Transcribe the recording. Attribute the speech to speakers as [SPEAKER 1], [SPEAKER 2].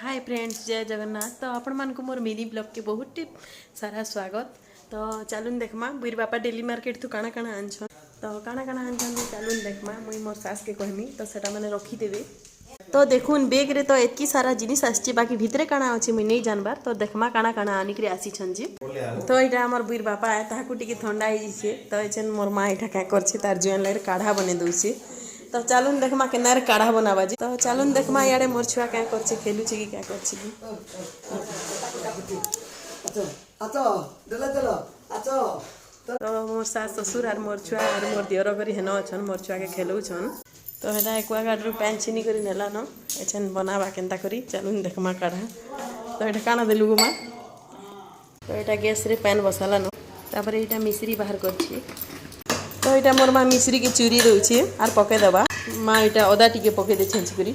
[SPEAKER 1] Hi friends, जय जगन्नाथ। तो आपण मान को मोर मिनी ब्लॉग के बहुत सारा स्वागत। तो चलून देखमा बुर बापा डेली मार्केट तू काना काना आनछन। तो काना काना आनछन चलून देखमा मुई मोर सास के कहमी तो सेटा माने रखी देबे। तो देखुन बेग रे तो एतकी सारा जिनिस आछी, बाकी भितरे काना अछि मुई नै जानबार। तो देखमा काना काना आनी करे आसी छन जी। तो इटा हमर बुर बापा आए ताहाकु टिके ठंडा हे जिसे। तो एछन मोर मां इटा का करछे तार जुआन लाइर काढ़ा बने दउछे। तो चलून देखमा केनार काढ़ा बनावा जी। तो चलून देखमा याडे मोर छुआ क्या करछे, खेलुछे कि क्या करछे कि। तो मोर सास ससुर आर मोर छुआ आर मोर दियर करी हेन अछन, मोर छुआ के खेलौछन। तो हेटा एक्वा गाड़ी रू पैन चिनी करी नेला न एछन बनावा केनता करी। चलून देखमा काढ़ा। तो एटा काना देलु गो मां। तो एटा गैस रे पैन बसाला न, तापर एटा मिश्री बाहर करछि। तो एटा मोर मां मिश्री के चूरी दउछि आर पके दबा। मां एटा अदा टिके पके दे छेंच करी।